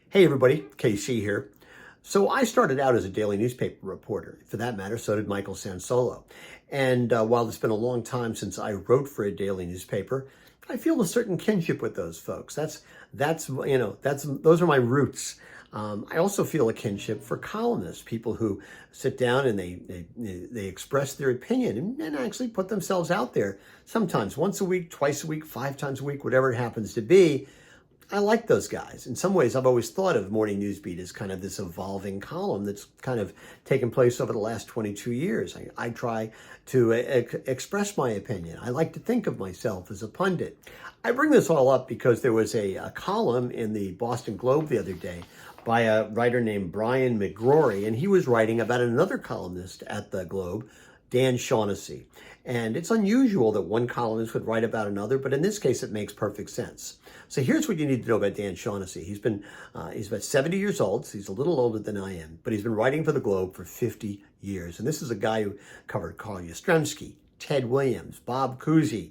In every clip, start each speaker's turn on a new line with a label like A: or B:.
A: Hey everybody, KC here. So I started out as a daily newspaper reporter. For that matter, so did Michael Sansolo. And while it's been a long time since I wrote for a daily newspaper, I feel a certain kinship with those folks. Those are my roots. I also feel a kinship for columnists, people who sit down and they express their opinion and actually put themselves out there. Sometimes once a week, twice a week, 5 times a week, whatever it happens to be. I like those guys. In some ways, I've always thought of Morning Newsbeat as kind of this evolving column that's kind of taken place over the last 22 years. I try to express my opinion. I like to think of myself as a pundit. I bring this all up because there was a column in the Boston Globe the other day by a writer named Brian McGrory, and he was writing about another columnist at the Globe, Dan Shaughnessy. And it's unusual that one columnist would write about another, but in this case, it makes perfect sense. So here's what you need to know about Dan Shaughnessy. He's about 70 years old, so he's a little older than I am, but he's been writing for the Globe for 50 years. And this is a guy who covered Carl Yastrzemski, Ted Williams, Bob Cousy,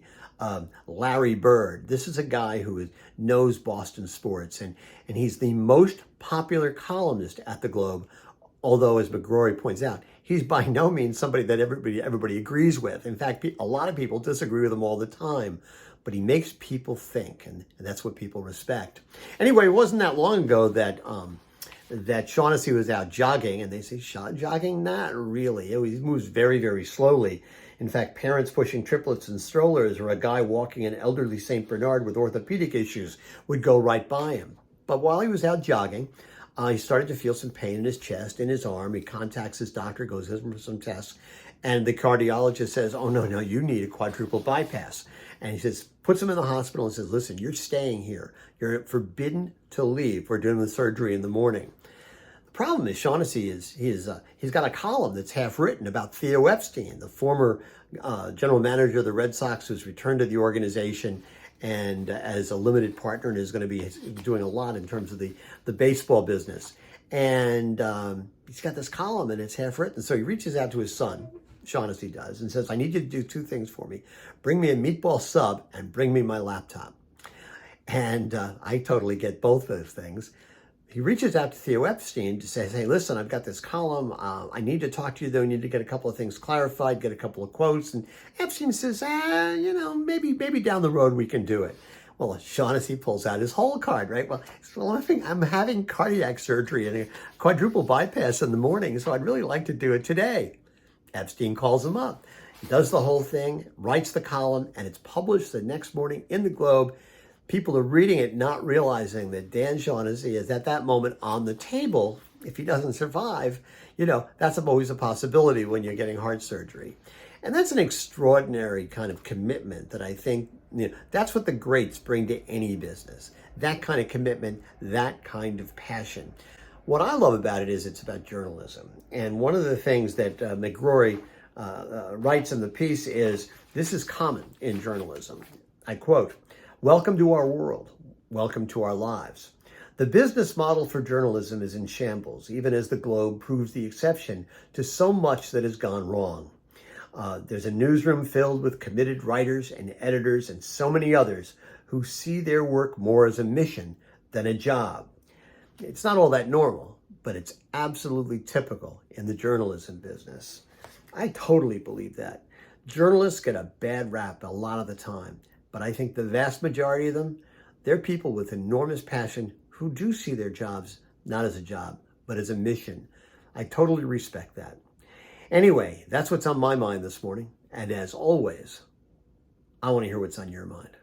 A: Larry Bird. This is a guy who knows Boston sports, and he's the most popular columnist at the Globe. Although, as McGrory points out, he's by no means somebody that everybody agrees with. In fact, a lot of people disagree with him all the time. But he makes people think, and that's what people respect. Anyway, it wasn't that long ago that Shaughnessy was out jogging, and they say, jogging? Not really. He moves very, very slowly. In fact, parents pushing triplets in strollers or a guy walking an elderly St. Bernard with orthopedic issues would go right by him. But while he was out jogging, he started to feel some pain in his chest, in his arm. He contacts his doctor, goes in for some tests, and the cardiologist says, oh, no, you need a quadruple bypass. And he says, puts him in the hospital and says, listen, you're staying here. You're forbidden to leave. We're doing the surgery in the morning. The problem is Shaughnessy he's got a column that's half written about Theo Epstein, the former general manager of the Red Sox who's returned to the organization and as a limited partner and is going to be doing a lot in terms of the baseball business. And he's got this column and it's half written. So he reaches out to his son, Shaughnessy does, and says, I need you to do 2 things for me. Bring me a meatball sub and bring me my laptop. And I totally get both those things. He reaches out to Theo Epstein to say, hey, listen, I've got this column. I need to talk to you, though. I need to get a couple of things clarified, get a couple of quotes. And Epstein says, maybe down the road we can do it. Well, Shaughnessy pulls out his whole card, right? Well, I'm having cardiac surgery and a quadruple bypass in the morning, so I'd really like to do it today. Epstein calls him up. He does the whole thing, writes the column, and it's published the next morning in the Globe. People are reading it, not realizing that Dan Shaughnessy is at that moment on the table. If he doesn't survive, that's always a possibility when you're getting heart surgery. And that's an extraordinary kind of commitment that I think, that's what the greats bring to any business. That kind of commitment, that kind of passion. What I love about it is it's about journalism. And one of the things that McGrory writes in the piece is, this is common in journalism. I quote, welcome to our world. Welcome to our lives. The business model for journalism is in shambles, even as the Globe proves the exception to so much that has gone wrong. There's a newsroom filled with committed writers and editors and so many others who see their work more as a mission than a job. It's not all that normal, but it's absolutely typical in the journalism business. I totally believe that. Journalists get a bad rap a lot of the time, but I think the vast majority of them, they're people with enormous passion who do see their jobs not as a job, but as a mission. I totally respect that. Anyway, that's what's on my mind this morning. And as always, I want to hear what's on your mind.